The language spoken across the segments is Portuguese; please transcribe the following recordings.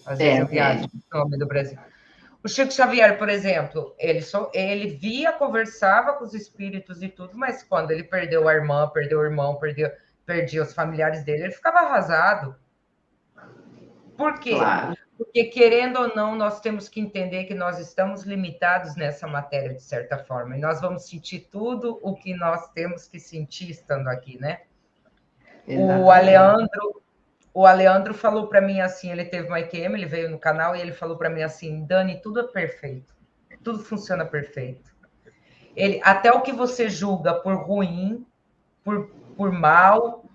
Às vezes eu viajo no nome do Brasil. O Chico Xavier, por exemplo, ele via, conversava com os espíritos e tudo, mas quando ele perdeu a irmã, perdeu o irmão, perdia os familiares dele, ele ficava arrasado. Por quê? Claro. Porque, querendo ou não, nós temos que entender que nós estamos limitados nessa matéria, de certa forma, e nós vamos sentir tudo o que nós temos que sentir estando aqui, né? Exatamente. O Aleandro falou para mim assim, ele teve uma IQM, ele veio no canal e ele falou para mim assim, Dani, tudo é perfeito, tudo funciona perfeito. Até o que você julga por ruim, por mal,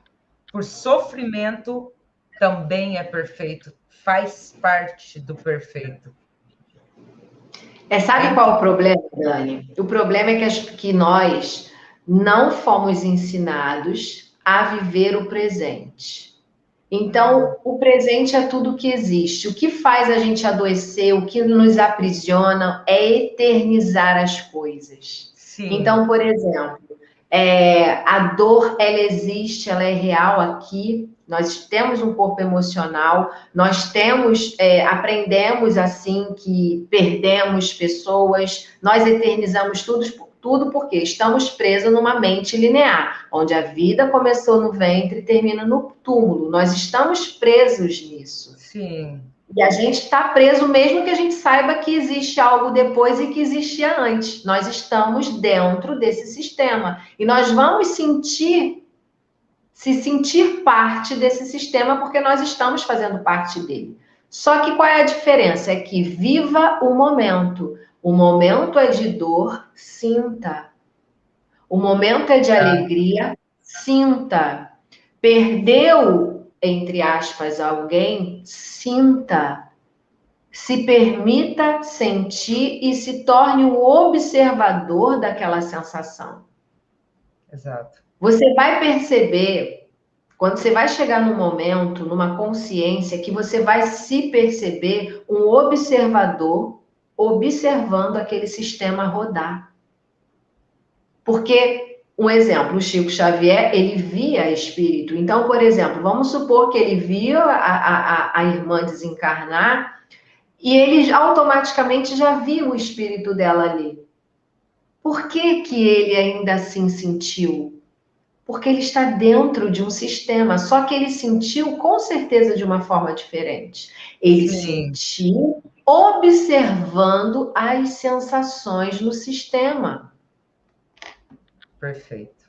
por sofrimento, também é perfeito, faz parte do perfeito. Sabe qual é o problema, Dani? O problema é que nós não fomos ensinados a viver o presente. Então, o presente é tudo que existe. O que faz a gente adoecer, o que nos aprisiona é eternizar as coisas. Sim. Então, por exemplo, a dor, ela existe, ela é real aqui. Nós temos um corpo emocional, nós aprendemos assim que perdemos pessoas, nós eternizamos tudo porque estamos presos numa mente linear, onde a vida começou no ventre e termina no túmulo. Nós estamos presos nisso. Sim. E a gente está preso mesmo que a gente saiba que existe algo depois e que existia antes. Nós estamos dentro desse sistema. E nós vamos se sentir parte desse sistema porque nós estamos fazendo parte dele. Só que qual é a diferença? É que viva o momento. O momento é de dor, sinta. O momento é de alegria, sinta. Perdeu, entre aspas, alguém, sinta. Se permita sentir e se torne um observador daquela sensação. Exato. Você vai perceber, quando você vai chegar num momento, numa consciência, que você vai se perceber um observador observando aquele sistema rodar. Porque, um exemplo, o Chico Xavier, ele via espírito. Então, por exemplo, vamos supor que ele via a irmã desencarnar e ele automaticamente já viu o espírito dela ali. Por que que ele ainda assim sentiu? Porque ele está dentro de um sistema, só que ele sentiu com certeza de uma forma diferente. Ele sentiu observando as sensações no sistema. Perfeito.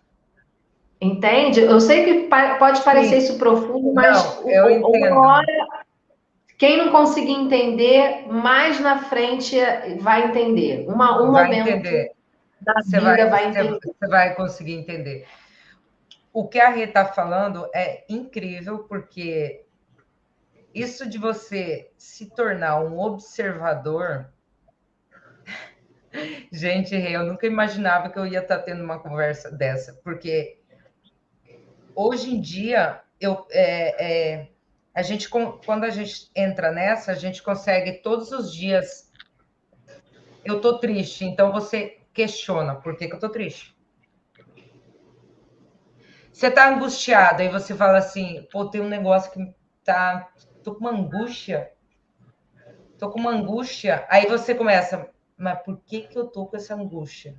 Entende? Eu sei que pode parecer isso profundo, mas não, eu entendo. Uma hora, quem não conseguir entender, mais na frente vai entender. Um momento entender. da vida vai entender. Você vai conseguir entender. O que a Rê está falando é incrível, porque isso de você se tornar um observador... Gente, Rê, eu nunca imaginava que eu ia estar tendo uma conversa dessa, porque hoje em dia, quando a gente entra nessa, a gente consegue todos os dias... Eu tô triste, então você questiona por que eu tô triste. Você tá angustiado, aí você fala assim, pô, tem um negócio que tá... Tô com uma angústia. Aí você começa, mas por que eu tô com essa angústia?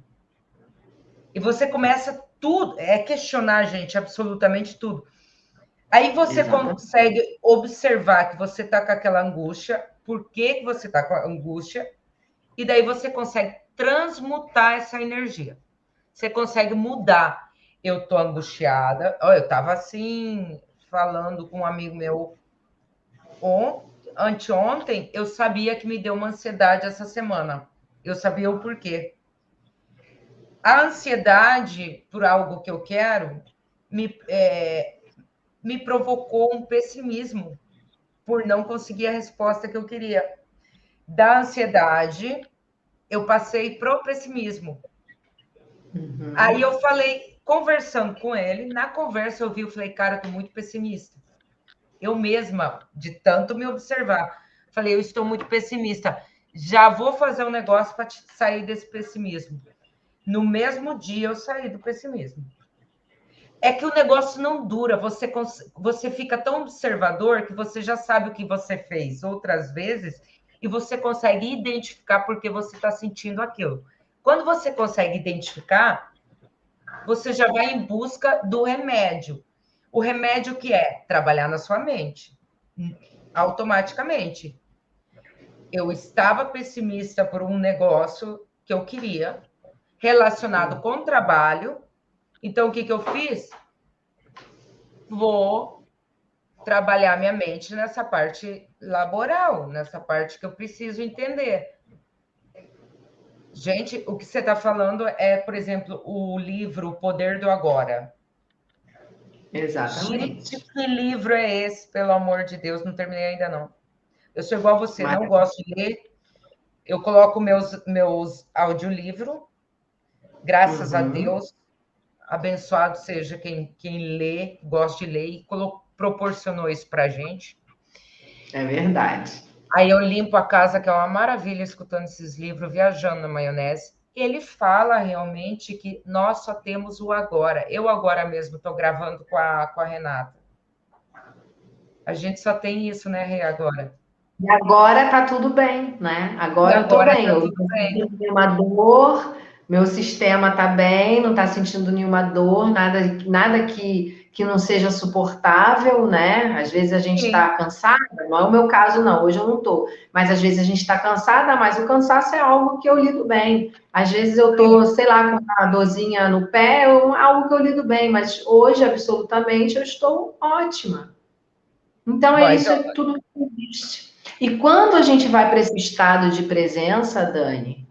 E você começa tudo, questionar, gente, absolutamente tudo. Aí você consegue observar que você tá com aquela angústia, por que você tá com a angústia, e daí você consegue transmutar essa energia. Você consegue mudar. Eu tô angustiada. Eu tava assim, falando com um amigo meu anteontem, eu sabia que me deu uma ansiedade essa semana. Eu sabia o porquê. A ansiedade por algo que eu quero me provocou um pessimismo por não conseguir a resposta que eu queria. Da ansiedade, eu passei pro pessimismo. Uhum. Aí eu falei, conversando com ele, na conversa eu falei, cara, eu tô muito pessimista. Eu mesma, de tanto me observar, falei, eu estou muito pessimista. Já vou fazer um negócio para sair desse pessimismo. No mesmo dia eu saí do pessimismo. É que o negócio não dura, você fica tão observador que você já sabe o que você fez outras vezes e você consegue identificar porque você está sentindo aquilo. Quando você consegue identificar, você já vai em busca do remédio. O remédio que é trabalhar na sua mente, automaticamente. Eu estava pessimista por um negócio que eu queria, relacionado com o trabalho. Então, o que eu fiz? Vou trabalhar minha mente nessa parte laboral, nessa parte que eu preciso entender. Gente, o que você está falando é, por exemplo, o livro O Poder do Agora. Exatamente. Gente, que livro é esse, pelo amor de Deus? Não terminei ainda, não. Eu sou igual a você, Mas... não gosto de ler. Eu coloco meus audiolivros, graças a Deus, abençoado seja quem lê, gosta de ler e proporcionou isso para a gente. É verdade. Aí eu limpo a casa, que é uma maravilha, escutando esses livros, viajando na maionese. Ele fala realmente que nós só temos o agora. Eu agora mesmo estou gravando com a Renata. A gente só tem isso, né, Rê, agora. E agora tá tudo bem, né? Agora eu tô Agora bem. tá Eu tudo não bem. sinto nenhuma dor, meu sistema tá bem, não tá sentindo nenhuma dor, nada que não seja suportável, né? Às vezes a gente Sim. tá cansada, não é o meu caso, não, hoje eu não tô. Mas às vezes a gente tá cansada, mas o cansaço é algo que eu lido bem. Às vezes eu tô, sei lá, com uma dorzinha no pé, algo que eu lido bem, mas hoje, absolutamente, eu estou ótima. Então, é Mas, isso, é tudo que existe. E quando a gente vai para esse estado de presença, Dani,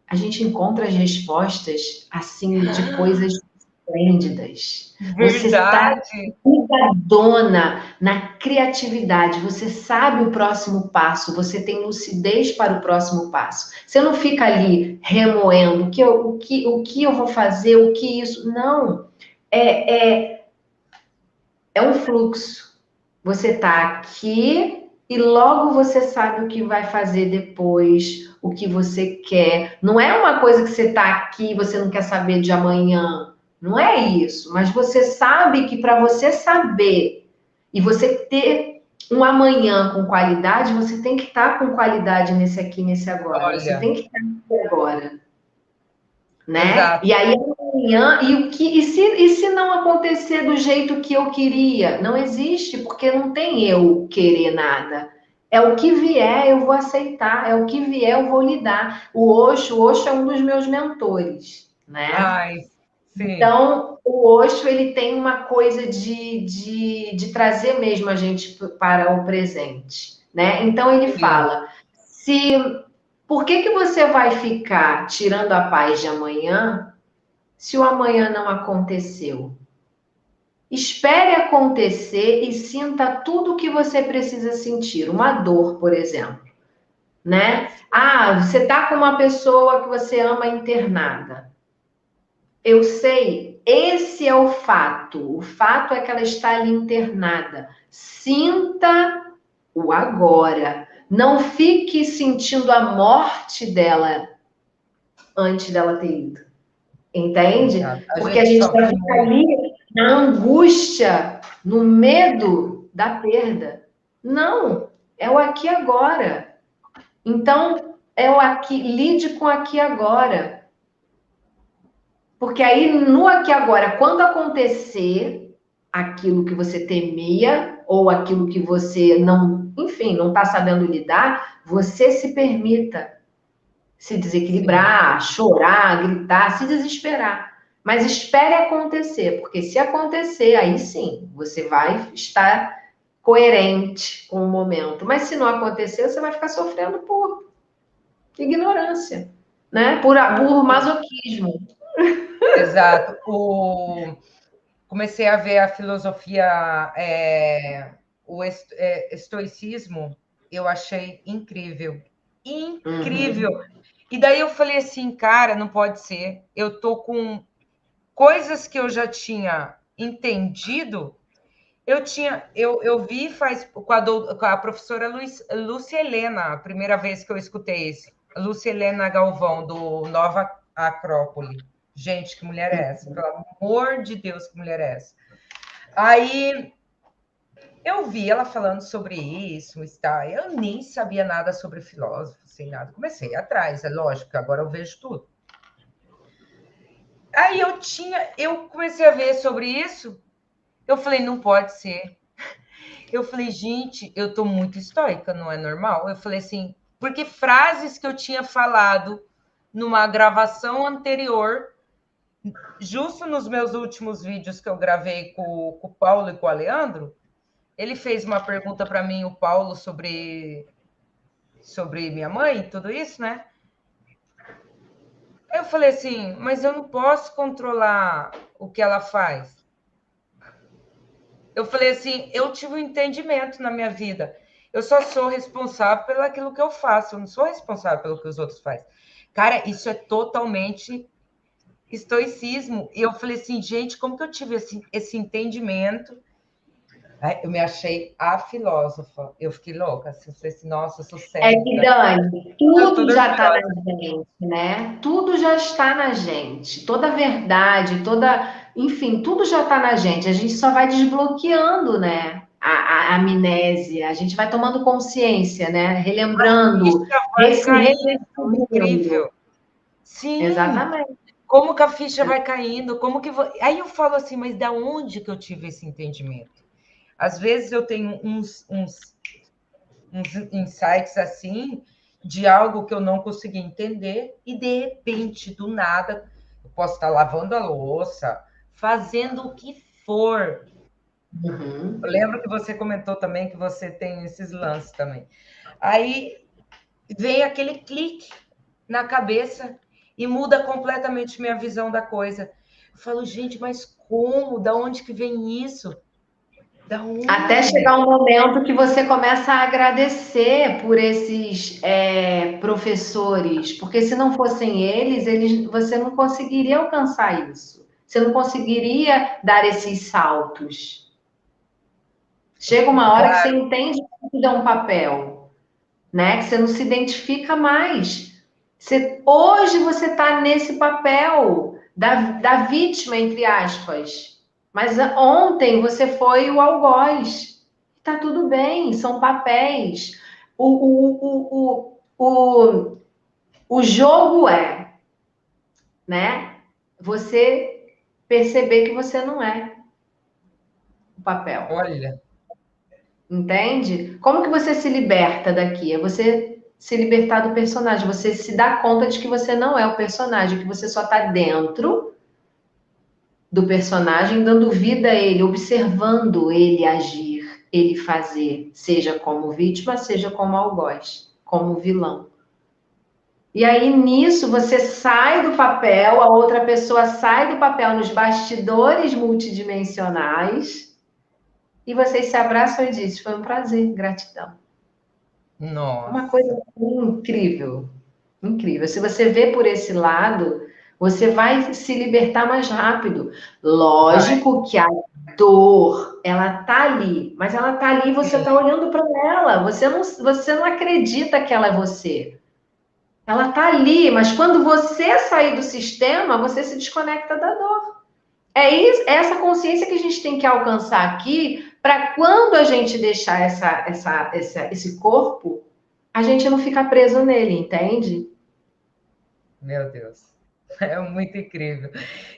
a gente encontra as respostas, assim, de coisas esplêndidas. Você está verdade. ligadona na criatividade, você sabe o próximo passo, você tem lucidez para o próximo passo. Você não fica ali remoendo o que eu vou fazer, o que isso. Não. É um fluxo. Você está aqui e logo você sabe o que vai fazer depois, o que você quer. Não é uma coisa que você está aqui e você não quer saber de amanhã. Não é isso. Mas você sabe que para você saber e você ter um amanhã com qualidade, você tem que estar com qualidade nesse aqui, nesse agora. Você Olha, tem que estar aqui agora, né? exato. E aí amanhã, e se não acontecer do jeito que eu queria? Não existe, porque não tem eu querer nada. É o que vier, eu vou aceitar, é o que vier, eu vou lidar. O Osho é um dos meus mentores, né? Ai, sim. Então, o Osho, ele tem uma coisa de trazer mesmo a gente para o presente, né? Então, ele Sim. fala, por que você vai ficar tirando a paz de amanhã se o amanhã não aconteceu? Espere acontecer e sinta tudo o que você precisa sentir. Uma dor, por exemplo, né? Ah, você está com uma pessoa que você ama internada. Eu sei, esse é o fato. O fato é que ela está ali internada. Sinta o agora. Não fique sentindo a morte dela antes dela ter ido. Entende? Exato. A Porque a gente gente já sofre fica muito. ali na angústia, no medo da perda. Não, é o aqui e agora. Então, é o aqui, lide com aqui e agora. Porque aí, no aqui e agora, quando acontecer aquilo que você temia, ou aquilo que você não, enfim, não está sabendo lidar, você se permita se Sim. desequilibrar, chorar, gritar, se desesperar. Mas espere acontecer, porque se acontecer, aí sim, você vai estar coerente com o momento. Mas se não acontecer, você vai ficar sofrendo por ignorância, né? Por masoquismo. Exato. Comecei a ver a filosofia, estoicismo, eu achei incrível. Incrível. Uhum. E daí eu falei assim, cara, não pode ser. Eu tô com coisas que eu já tinha entendido. Eu vi faz com a professora Lúcia Helena, a primeira vez que eu escutei isso. Lúcia Helena Galvão, do Nova Acrópole. Gente, que mulher é essa? Pelo amor de Deus, que mulher é essa? Aí eu vi ela falando sobre isso, está. Eu nem sabia nada sobre filósofo, sem nada. Comecei atrás, é lógico, agora eu vejo tudo. Aí eu comecei a ver sobre isso. Eu falei, não pode ser. Eu falei, gente, eu tô muito estoica, não é normal? Eu falei assim, porque frases que eu tinha falado numa gravação anterior, justo nos meus últimos vídeos que eu gravei com o Paulo e com o Leandro, ele fez uma pergunta para mim, o Paulo, sobre minha mãe, tudo isso, né? Eu falei assim, mas eu não posso controlar o que ela faz. Eu falei assim, eu tive um entendimento na minha vida. Eu só sou responsável pelo aquilo que eu faço, eu não sou responsável pelo que os outros fazem. Cara, isso é totalmente estoicismo. E eu falei assim, gente, como que eu tive esse entendimento? Eu me achei a filósofa. Eu fiquei louca. Assim, eu falei assim, nossa, eu sou É que, cética. Dani, Eu tô tudo já está orgulhosa. na gente, né? Tudo já está na gente. Toda a verdade, enfim, tudo já está na gente. A gente só vai desbloqueando, né? A amnésia. A gente vai tomando consciência, né? Relembrando, Ficha vai se caindo, redescobrindo. incrível. Sim, Exatamente. como que a ficha vai caindo, como que... Aí eu falo assim, mas da onde que eu tive esse entendimento? Às vezes eu tenho uns insights assim, de algo que eu não consegui entender, e de repente, do nada, eu posso estar lavando a louça, fazendo o que for. Uhum. Eu lembro que você comentou também que você tem esses lances também. Aí vem aquele clique na cabeça e muda completamente minha visão da coisa. Eu falo, gente, mas como? Da onde que vem isso? Da Até onde? chegar um momento que você começa a agradecer por esses professores, porque se não fossem você não conseguiria alcançar isso. Você não conseguiria dar esses saltos. Chega uma hora que você Claro, entende que tudo é um papel, né? Que você não se identifica mais. Hoje você está nesse papel da vítima, entre aspas. Mas ontem você foi o algoz. Tá tudo bem, são papéis. O jogo né? Você perceber que você não é o papel. olha, Entende? Como que você se liberta daqui? É você se libertar do personagem, você se dá conta de que você não é o personagem, que você só está dentro do personagem, dando vida a ele, observando ele agir, ele fazer, seja como vítima, seja como algoz, como vilão. E aí nisso você sai do papel, a outra pessoa sai do papel nos bastidores multidimensionais e vocês se abraçam e dizem: foi um prazer, gratidão. Uma nossa. coisa incrível, incrível. Se você vê por esse lado, você vai se libertar mais rápido. Vai. Lógico que a dor, ela tá ali, mas ela tá ali e você tá Sim. olhando para ela. Você não acredita que ela é você. Ela tá ali, mas quando você sair do sistema, você se desconecta da dor. É isso, é essa consciência que a gente tem que alcançar aqui, para quando a gente deixar esse corpo, a gente não fica preso nele, entende? Meu Deus. É muito incrível.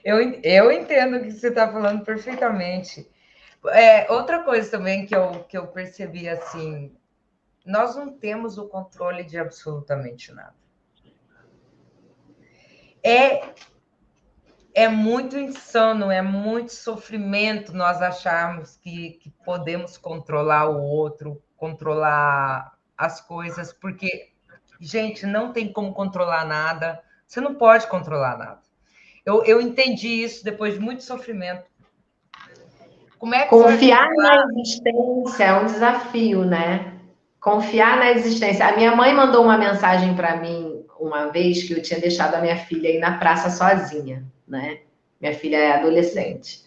Eu entendo o que você está falando perfeitamente. Outra coisa também que eu percebi assim, nós não temos o controle de absolutamente nada. É muito insano, é muito sofrimento nós acharmos que podemos controlar o outro, controlar as coisas, porque, gente, não tem como controlar nada. Você não pode controlar nada. Eu entendi isso depois de muito sofrimento. Como é que você vai Confiar na controlar? existência é um desafio, né? Confiar na existência. A minha mãe mandou uma mensagem para mim uma vez que eu tinha deixado a minha filha aí na praça sozinha, né? Minha filha é adolescente.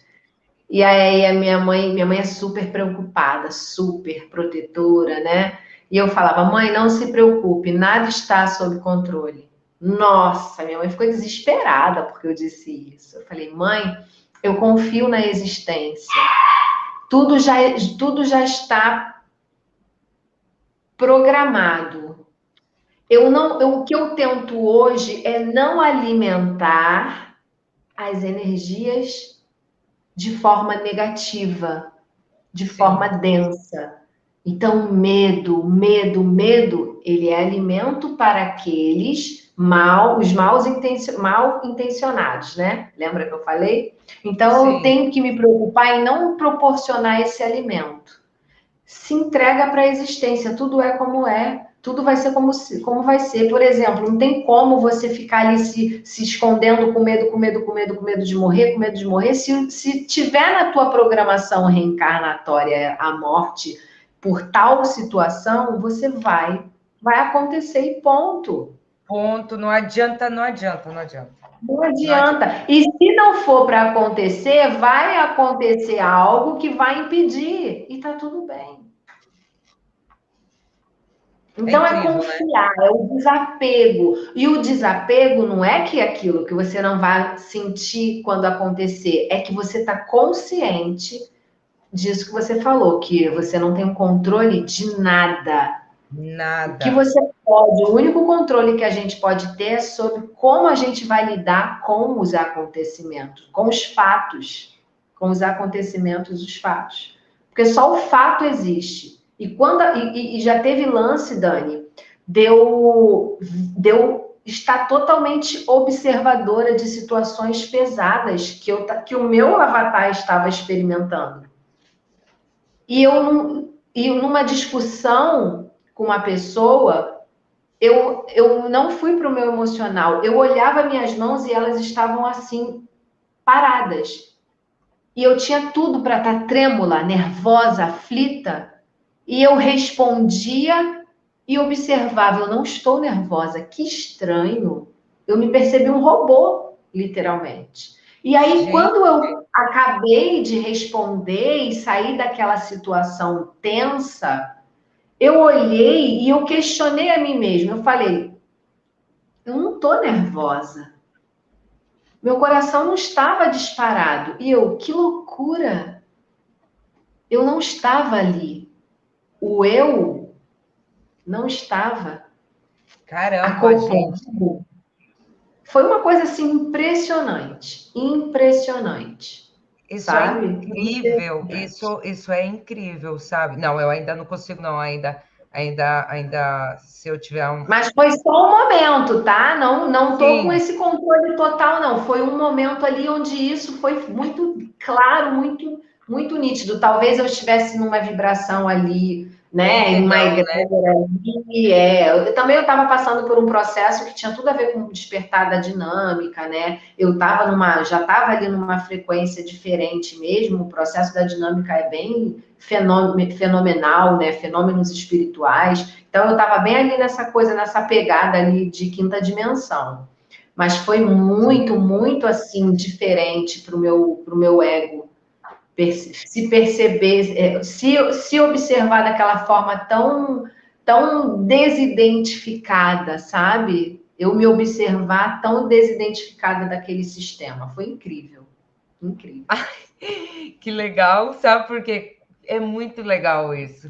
E aí a minha mãe é super preocupada, super protetora, né? E eu falava: mãe, não se preocupe, nada está sob controle. Nossa, minha mãe ficou desesperada porque eu disse isso. Eu falei, mãe, eu confio na existência. Tudo já está programado. O que eu tento hoje é não alimentar as energias de forma negativa, de forma Sim, densa. Então, medo, ele é alimento para aqueles mal intencionados, né? Lembra que eu falei? Então, eu sim. tenho que me preocupar em não proporcionar esse alimento. Se entrega para a existência, tudo é como é, tudo vai ser como vai ser. Por exemplo, não tem como você ficar ali se escondendo com medo, com medo de morrer, com medo de morrer. Se tiver na tua programação reencarnatória a morte por tal situação, vai acontecer e ponto. Ponto. Não adianta, não adianta, não adianta. Não Não adianta. adianta. E se não for para acontecer, vai acontecer algo que vai impedir. E tá tudo bem. É Então é incrível, né? confiar, é o desapego. E o desapego não é que aquilo que você não vai sentir quando acontecer, é que você está consciente disso que você falou, que você não tem um controle de nada. O que Nada. você pode, o único controle que a gente pode ter é sobre como a gente vai lidar com os acontecimentos, com os fatos, com os acontecimentos, os fatos. Porque só o fato existe. E já teve lance, Dani, deu estar totalmente observadora de situações pesadas que o meu avatar estava experimentando. E numa discussão com uma pessoa, eu não fui para o meu emocional. Eu olhava minhas mãos e elas estavam assim, paradas. E eu tinha tudo para estar trêmula, nervosa, aflita. E eu respondia e observava. Eu não estou nervosa. Que estranho. Eu me percebi um robô, literalmente. E aí, Gente, quando eu acabei de responder e sair daquela situação tensa, eu olhei e eu questionei a mim mesma. Eu falei, eu não estou nervosa. Meu coração não estava disparado. E eu, que loucura! Eu não estava ali. O eu não estava caramba, gente. acoplado. Foi uma coisa assim impressionante. Impressionante. Isso é Sabe? incrível. Impressionante. Isso é incrível, sabe? Não, eu ainda não consigo, não. Ainda, se eu tiver um. Mas foi só um momento, tá? Não tô com Sim, esse controle total, não. Foi um momento ali onde isso foi muito claro, muito nítido. Talvez eu estivesse numa vibração ali, né, em uma entendão, né? egrégora ali. Eu estava passando por um processo que tinha tudo a ver com o despertar da dinâmica, né? Já estava ali numa frequência diferente mesmo. O processo da dinâmica é bem fenomenal, né? Fenômenos espirituais. Então, eu estava bem ali nessa coisa, nessa pegada ali de quinta dimensão. Mas foi muito, assim, diferente pro meu ego se perceber, se observar daquela forma tão desidentificada, sabe? Eu me observar tão desidentificada daquele sistema. Foi incrível, incrível. Que legal, sabe por quê? É muito legal isso.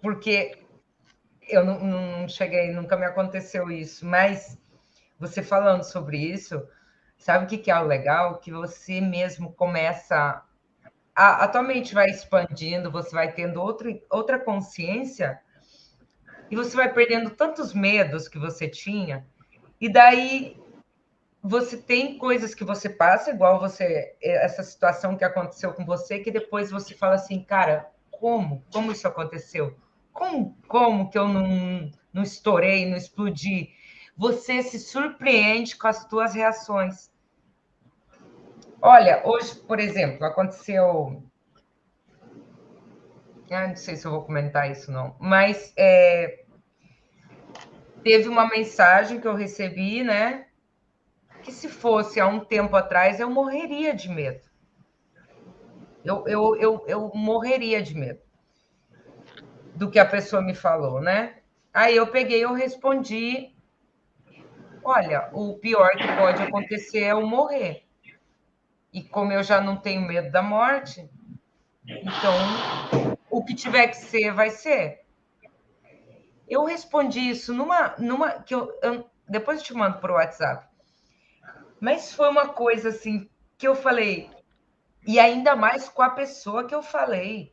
Porque eu não cheguei, nunca me aconteceu isso, mas você falando sobre isso, sabe o que que é o legal? Que você mesmo começa. A tua mente vai expandindo, você vai tendo outra consciência, e você vai perdendo tantos medos que você tinha, e daí você tem coisas que você passa, igual você, essa situação que aconteceu com você, que depois você fala assim, cara, como? Como isso aconteceu? Como que eu não estourei, não explodi? Você se surpreende com as tuas reações. Olha, hoje, por exemplo, aconteceu. Não sei se eu vou comentar isso, não. Mas teve uma mensagem que eu recebi, né? Que se fosse há um tempo atrás, eu morreria de medo. Eu morreria de medo do que a pessoa me falou, né? Aí eu peguei, eu respondi Olha, o pior que pode acontecer é eu morrer. E como eu já não tenho medo da morte, então o que tiver que ser, vai ser. Eu respondi isso numa que depois eu te mando por WhatsApp. Mas foi uma coisa assim que eu falei, e ainda mais com a pessoa que eu falei.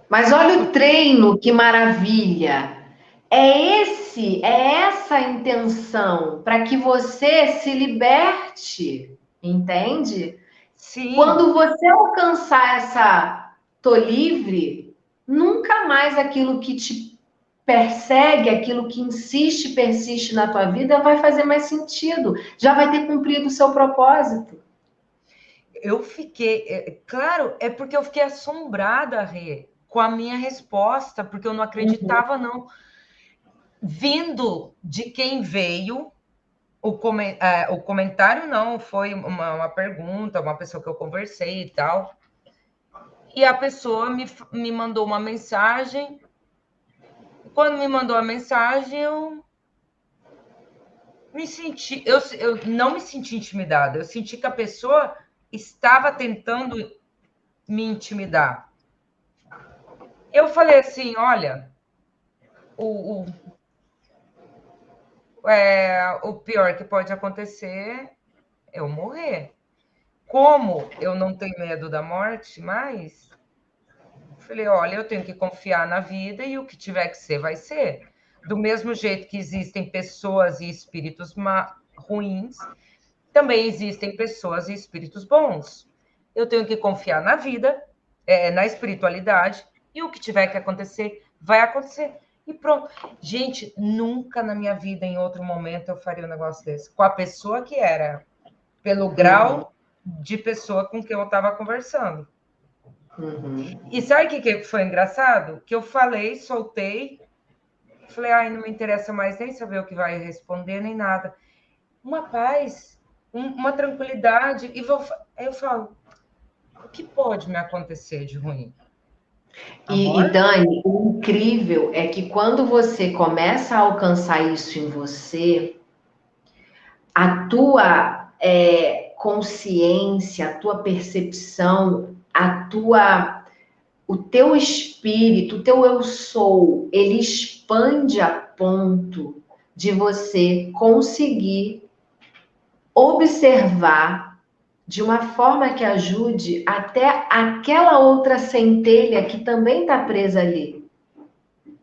Mas olha o treino, que maravilha! É essa a intenção, para que você se liberte, entende? Sim, Quando você alcançar essa tô livre, nunca mais aquilo que te persegue, aquilo que insiste, persiste na tua vida vai fazer mais sentido. Já vai ter cumprido o seu propósito. eu fiquei, claro, é porque eu fiquei assombrada, Rê, com a minha resposta, porque eu não Uhum. acreditava, não. Vindo de quem veio, o comentário não, foi uma pergunta, uma pessoa que eu conversei e tal. E a pessoa me mandou uma mensagem. Quando me mandou a mensagem, eu não me senti intimidada, eu senti que a pessoa estava tentando me intimidar. Eu falei assim: olha, o, o pior que pode acontecer é eu morrer. Como eu não tenho medo da morte mais, falei: olha, eu tenho que confiar na vida e o que tiver que ser, vai ser. Do mesmo jeito que existem pessoas e espíritos ruins, também existem pessoas e espíritos bons. Eu tenho que confiar na vida, na espiritualidade, e o que tiver que acontecer, vai acontecer. E pronto. Gente, nunca na minha vida, em outro momento, eu faria um negócio desse. Com a pessoa que era, pelo Uhum. grau de pessoa com quem eu estava conversando. Uhum. E sabe o que foi engraçado? Que eu falei, soltei, falei, ai, não me interessa mais nem saber o que vai responder, nem nada. Uma paz, uma tranquilidade. Aí eu falo, o que pode me acontecer de ruim? A E morte? Dani, o incrível é que quando você começa a alcançar isso em você, a tua consciência, a tua percepção, o teu espírito, o teu eu sou, ele expande a ponto de você conseguir observar de uma forma que ajude até aquela outra centelha que também está presa ali.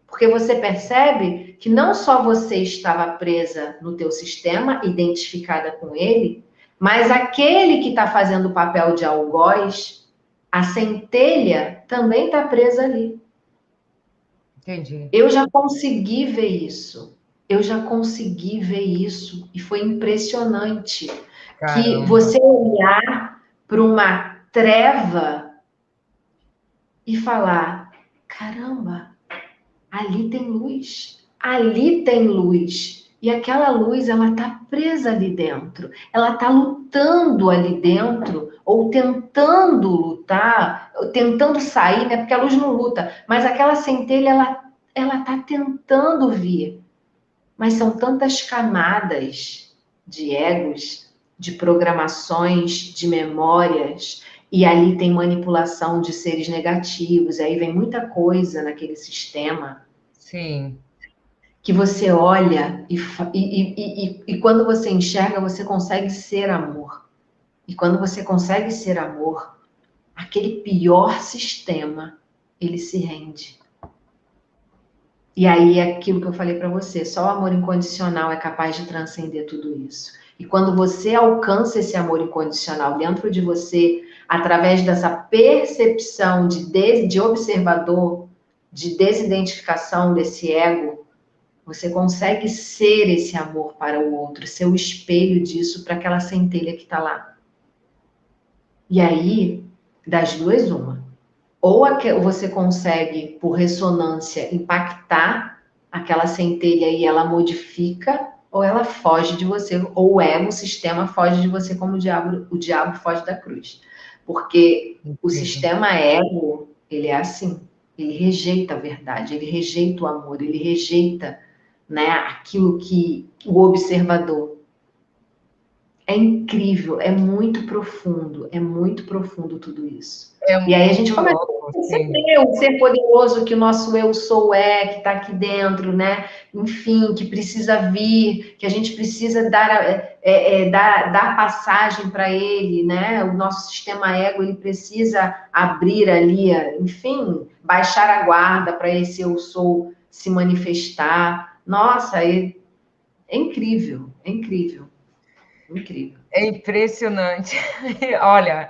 Porque você percebe que não só você estava presa no teu sistema, identificada com ele, mas aquele que está fazendo o papel de algoz, a centelha também está presa ali. Entendi. Eu já consegui ver isso. Eu já consegui ver isso. E foi impressionante que Caramba. você olhar para uma treva e falar: caramba, ali tem luz. Ali tem luz. E aquela luz, ela está presa ali dentro. Ela está lutando ali dentro, ou tentando lutar, ou tentando sair, né? Porque a luz não luta. Mas aquela centelha, ela está tentando vir. Mas são tantas camadas de egos, de programações, de memórias, e ali tem manipulação de seres negativos, e aí vem muita coisa naquele sistema Sim, que você olha e quando você enxerga, você consegue ser amor. E quando você consegue ser amor, aquele pior sistema, ele se rende. E aí é aquilo que eu falei para você, só o amor incondicional é capaz de transcender tudo isso. E quando você alcança esse amor incondicional dentro de você, através dessa percepção de observador, de desidentificação desse ego, você consegue ser esse amor para o outro, ser o espelho disso para aquela centelha que está lá. E aí, das duas, uma. Ou você consegue, por ressonância, impactar aquela centelha e ela modifica, ou ela foge de você, ou o ego, o sistema foge de você como o diabo foge da cruz. Porque o incrível. sistema ele é assim, ele rejeita a verdade, ele rejeita o amor, ele rejeita né? Aquilo que o observador. É incrível, é muito profundo tudo isso. É E aí a gente muito começa louco, a sim. perceber o ser poderoso que o nosso eu sou que está aqui dentro, né? Enfim, que precisa vir, que a gente precisa dar passagem para ele, né? O nosso sistema ego, ele precisa abrir ali, enfim, baixar a guarda para esse eu sou se manifestar. Nossa, é incrível, é incrível, incrível. É impressionante. Olha,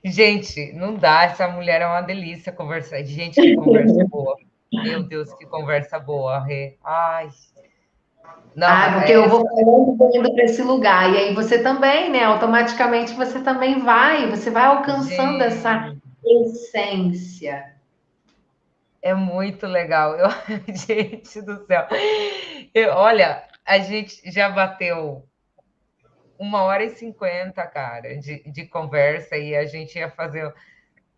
gente, não dá. Essa mulher é uma delícia conversar. Gente, que conversa boa. Meu Deus, que conversa boa, Rê. Ai, não, Ah, porque eu vou falando, vou indo para esse lugar. E aí você também, né? Automaticamente você também você vai alcançando essa gente, essência. é muito legal. Gente do céu. Olha, a gente já bateu 1h50, cara, de conversa e a gente ia fazer.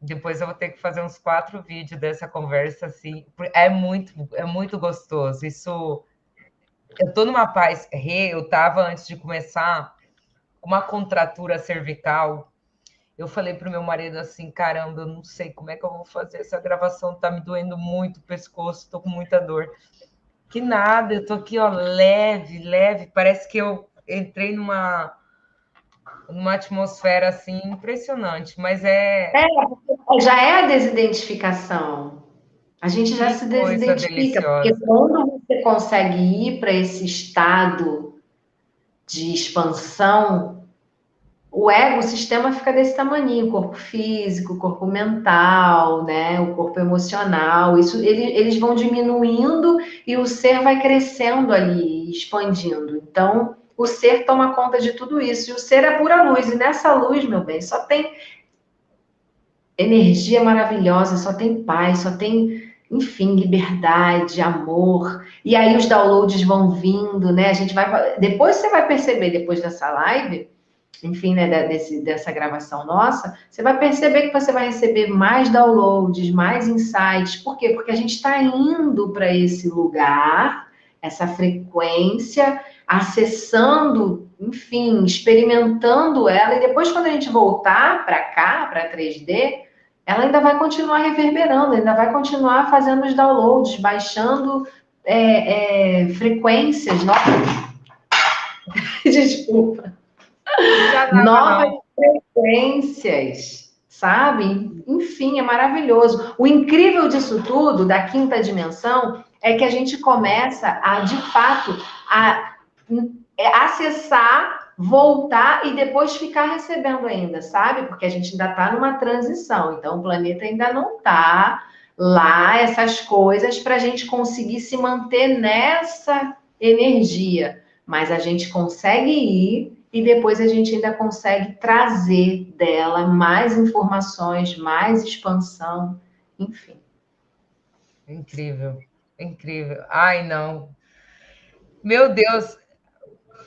Depois eu vou ter que fazer uns 4 vídeos dessa conversa, assim. É muito gostoso. Isso. Eu tô numa paz. Eu tava antes de começar com uma contratura cervical. Eu falei pro meu marido assim: caramba, eu não sei como é que eu vou fazer essa gravação, tá me doendo muito o pescoço, tô com muita dor. Que nada, eu tô aqui, ó, leve, leve. Parece que eu entrei numa atmosfera assim impressionante, mas É, já é a desidentificação. A gente já que se coisa desidentifica, porque deliciosa. quando você consegue ir para esse estado de expansão, o ego, o sistema fica desse tamaninho, corpo físico, corpo mental, né? O corpo emocional, isso eles vão diminuindo e o ser vai crescendo ali, expandindo. Então, o ser toma conta de tudo isso, e o ser é pura luz, e nessa luz, meu bem, só tem energia maravilhosa, só tem paz, só tem, enfim, liberdade, amor. E aí os downloads vão vindo, né? A gente vai. Depois você vai perceber, depois dessa live, enfim, né, dessa gravação nossa, você vai perceber que você vai receber mais downloads, mais insights. Por quê? Porque a gente está indo para esse lugar, essa frequência, acessando, enfim, experimentando ela, e depois, quando a gente voltar para cá, para 3D, ela ainda vai continuar reverberando, ainda vai continuar fazendo os downloads, baixando frequências novas. Desculpa. Já nada, Novas não. frequências, sabe? Enfim, é maravilhoso. O incrível disso tudo, da quinta dimensão, é que a gente começa a, de fato, a acessar, voltar e depois ficar recebendo ainda, sabe? Porque a gente ainda está numa transição, então o planeta ainda não está lá, essas coisas, para a gente conseguir se manter nessa energia. Mas a gente consegue ir e depois a gente ainda consegue trazer dela mais informações, mais expansão, enfim. Incrível, incrível. Ai, não. Meu Deus,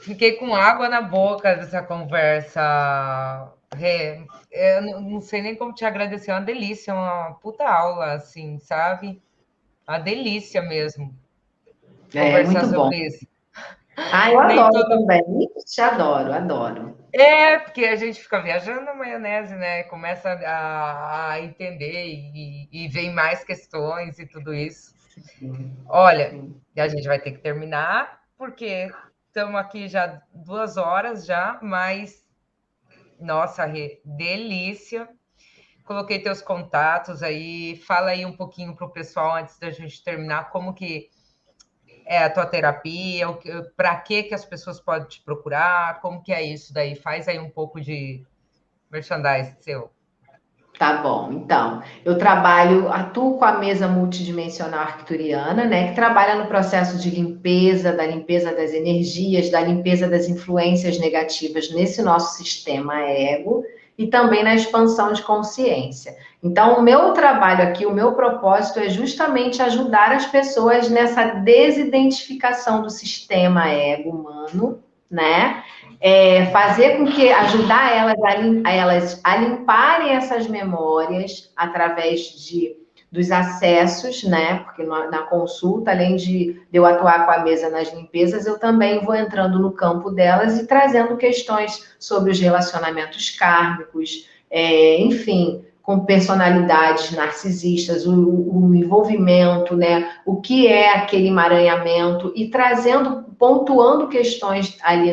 fiquei com água na boca dessa conversa. Rê. Eu não sei nem como te agradecer. É uma delícia, uma puta aula, assim, sabe? Uma delícia mesmo É conversar muito bom. sobre isso. Ah, eu Nem adoro todo. também. Ixi, adoro, adoro. É, porque a gente fica viajando na maionese, né? Começa a entender e vem mais questões e tudo isso. Sim, Olha, sim. a gente vai ter que terminar, porque estamos aqui já 2 horas já, mas nossa, Rê, delícia. Coloquei teus contatos aí, fala aí um pouquinho para o pessoal antes da gente terminar, como que é a tua terapia, para que as pessoas podem te procurar, como que é isso daí? Faz aí um pouco de merchandising seu. Tá bom, então, atuo com a mesa multidimensional arcturiana, né, que trabalha no processo de limpeza, da limpeza das energias, da limpeza das influências negativas nesse nosso sistema ego e também na expansão de consciência. Então, o meu trabalho aqui, o meu propósito é justamente ajudar as pessoas nessa desidentificação do sistema ego humano, né? Fazer com que ajudar elas a limparem essas memórias através de dos acessos, né? Porque na consulta, além de eu atuar com a mesa nas limpezas, eu também vou entrando no campo delas e trazendo questões sobre os relacionamentos kármicos, enfim, com personalidades narcisistas, o envolvimento, né? O que é aquele emaranhamento e trazendo, pontuando questões ali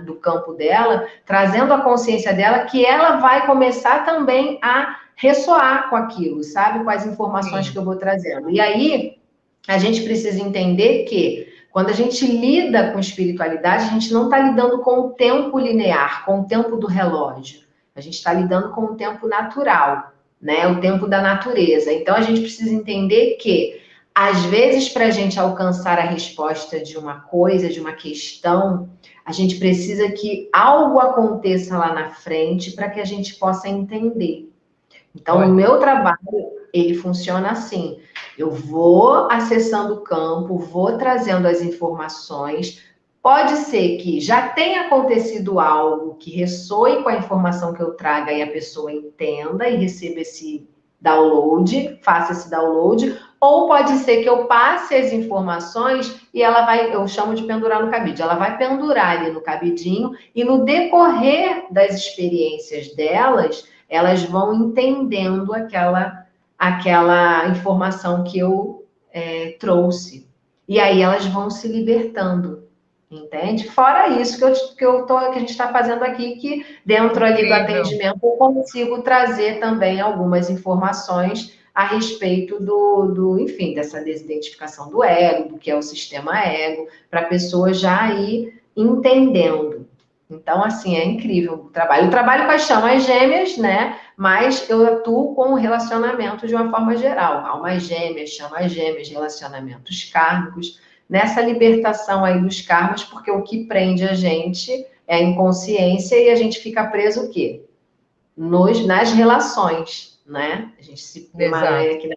do campo dela, trazendo a consciência dela que ela vai começar também a ressoar com aquilo, sabe? Com as informações que eu vou trazendo. E aí, a gente precisa entender que quando a gente lida com espiritualidade, a gente não está lidando com o tempo linear, com o tempo do relógio. A gente está lidando com o tempo natural, né? O tempo da natureza. Então, a gente precisa entender que, às vezes, para a gente alcançar a resposta de uma coisa, de uma questão, a gente precisa que algo aconteça lá na frente para que a gente possa entender. Então, o meu trabalho, ele funciona assim. Eu vou acessando o campo, vou trazendo as informações. Pode ser que já tenha acontecido algo que ressoe com a informação que eu traga e a pessoa entenda e receba esse download, faça esse download, ou pode ser que eu passe as informações e ela vai, eu chamo de pendurar no cabide, ela vai pendurar ali no cabidinho e no decorrer das experiências delas, elas vão entendendo aquela informação que eu trouxe. E aí elas vão se libertando, entende? Fora isso que a gente está fazendo aqui, que dentro ali do atendimento eu consigo trazer também algumas informações a respeito enfim, dessa desidentificação do ego, do que é o sistema ego, para a pessoa já ir entendendo. Então, assim, é incrível o trabalho. Eu trabalho com as chamas gêmeas, né? Mas eu atuo com o relacionamento de uma forma geral. Almas gêmeas, chamas gêmeas, relacionamentos kármicos, nessa libertação aí dos karmas, porque o que prende a gente é a inconsciência e a gente fica preso o quê? Nas relações, né? A gente se emaranha aqui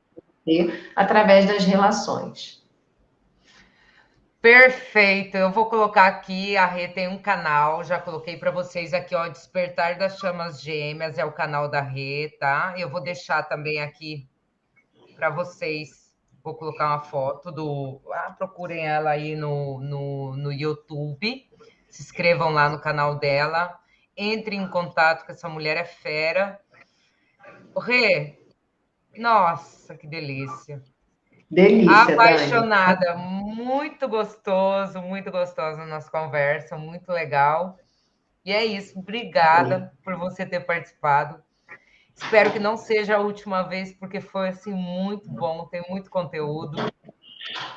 através das relações. Perfeito, eu vou colocar aqui, a Rê tem um canal, já coloquei para vocês aqui, ó, Despertar das Chamas Gêmeas, é o canal da Rê, tá? Eu vou deixar também aqui para vocês, vou colocar uma foto procurem ela aí no YouTube, se inscrevam lá no canal dela, entrem em contato com essa mulher, é fera. Rê, nossa, que delícia. Delícia, apaixonada, Dani. muito gostoso a nossa conversa, muito legal. E é isso, obrigada por você ter participado. Espero que não seja a última vez, porque foi assim muito bom, tem muito conteúdo,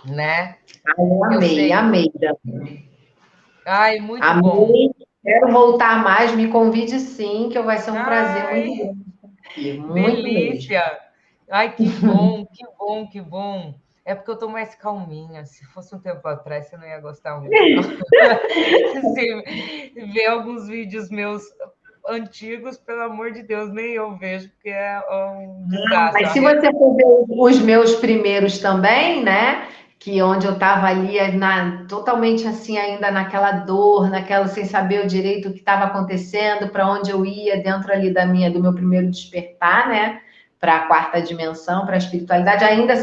né? Amei, Dani. Ai, muito bom. Quero voltar mais, me convide sim, que vai ser um prazer muito grande. Muito delícia! mesmo. Ai, que bom, que bom, que bom. É porque eu tô mais calminha. Se fosse um tempo atrás, você não ia gostar muito, não. Se ver alguns vídeos meus antigos, pelo amor de Deus, nem eu vejo, porque é um desastre. Mas se você for ver os meus primeiros também, né? Que onde eu estava ali totalmente assim, ainda naquela dor, sem saber o direito o que estava acontecendo, para onde eu ia dentro ali do meu primeiro despertar, né? Para a quarta dimensão, para a espiritualidade, ainda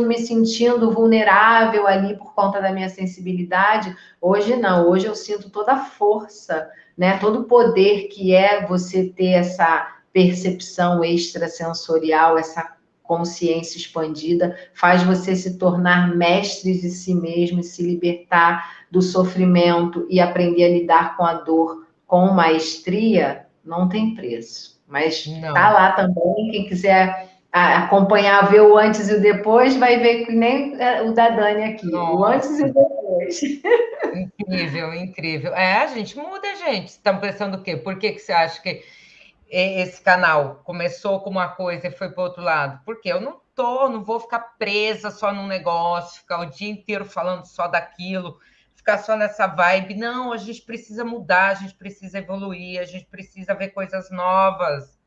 me sentindo vulnerável ali por conta da minha sensibilidade. Hoje não, hoje eu sinto toda a força, né? Todo o poder que é você ter essa percepção extrasensorial, essa consciência expandida, faz você se tornar mestre de si mesmo, se libertar do sofrimento e aprender a lidar com a dor com maestria, não tem preço. Mas tá lá também, quem quiser acompanhar, ver o antes e o depois, vai ver que nem o da Dani aqui, o antes e o depois. Incrível, incrível. A gente muda, gente. Estão pensando o quê? Por que você acha que esse canal começou com uma coisa e foi para o outro lado? Porque eu não vou ficar presa só num negócio, ficar o dia inteiro falando só daquilo, ficar só nessa vibe. Não, a gente precisa mudar, a gente precisa evoluir, a gente precisa ver coisas novas,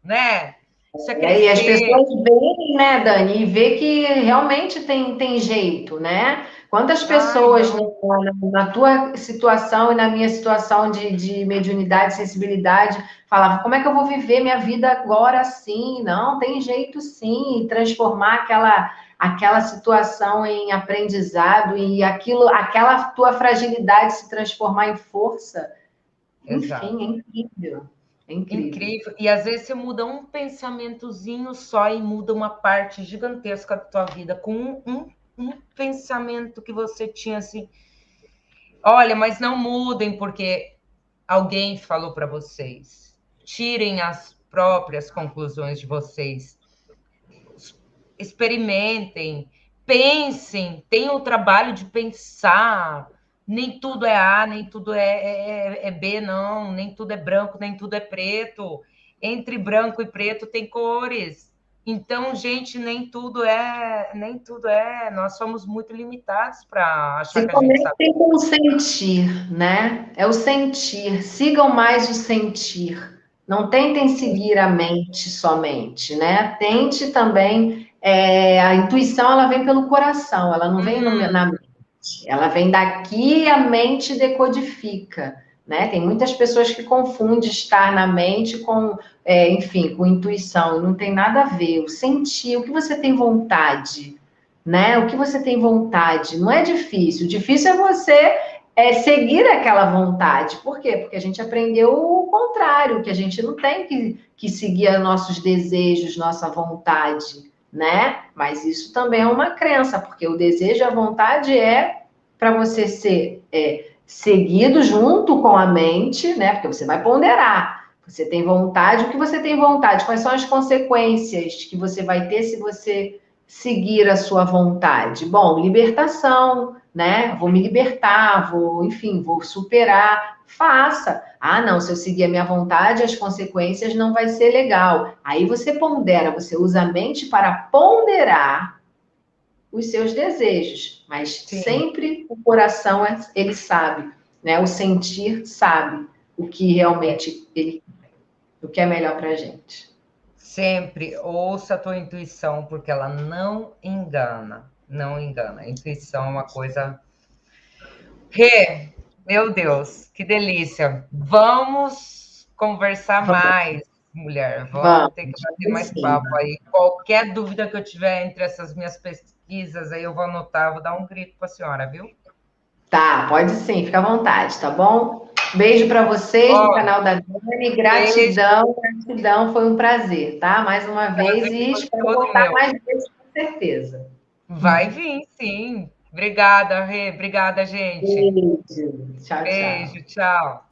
né? isso é E as crescer. pessoas veem, né, Dani, e vê que realmente tem jeito, né? Quantas Ai, pessoas não. na tua situação e na minha situação de mediunidade, sensibilidade, falavam, como é que eu vou viver minha vida agora assim? Não, tem jeito sim, transformar aquela situação em aprendizado e aquela tua fragilidade se transformar em força. Exato. Enfim, é incrível. É incrível. Incrível. E às vezes você muda um pensamentozinho só e muda uma parte gigantesca da tua vida com um pensamento que você tinha assim. Olha, mas não mudem porque alguém falou para vocês. Tirem as próprias conclusões de vocês. Experimentem, pensem, tenham o trabalho de pensar. Nem tudo é A, nem tudo é B, não. Nem tudo é branco, nem tudo é preto. Entre branco e preto tem cores. Então, gente, nem tudo é. Nós somos muito limitados para achar Se que a gente sabe. conectem com o sentir, né? É o sentir. Sigam mais o sentir. Não tentem seguir a mente somente, né? Tente também. A intuição, ela vem pelo coração, ela não vem na mente. Ela vem daqui e a mente decodifica, né? Tem muitas pessoas que confundem estar na mente com, enfim, com intuição. Não tem nada a ver. O sentir, o que você tem vontade, né? O que você tem vontade. Não é difícil. O difícil é você seguir aquela vontade. Por quê? Porque a gente aprendeu o contrário, que a gente não tem que seguir nossos desejos, nossa vontade, né? Mas isso também é uma crença, porque o desejo e a vontade é para você ser seguido junto com a mente, né? Porque você vai ponderar. Você tem vontade, o que você tem vontade? Quais são as consequências que você vai ter se você seguir a sua vontade? Bom, libertação, né? Vou me libertar, enfim, vou superar. Faça. Ah, não, se eu seguir a minha vontade, as consequências não vai ser legal. Aí você pondera, você usa a mente para ponderar os seus desejos, mas Sim, sempre o coração, ele sabe, né? O sentir sabe o que realmente o que é melhor para a gente. sempre ouça a tua intuição, porque ela não engana. Não engana. A intuição é uma coisa. Rê, meu Deus, que delícia. Vamos conversar mais, mulher. Vamos ter que bater Vamos, mais sim. papo aí. Qualquer dúvida que eu tiver entre essas minhas pesquisas aí, eu vou anotar, vou dar um grito para a senhora, viu? Tá, pode sim, fica à vontade, tá bom? Beijo para vocês Ó, do canal da Dani, beijo, gratidão, gratidão, foi um prazer, tá? Mais uma vez prazer e foi espero todo voltar meu. mais vezes, com certeza. Vai vir, sim. Obrigada, Rê. Obrigada, gente. Beijo, tchau, tchau. Beijo, tchau.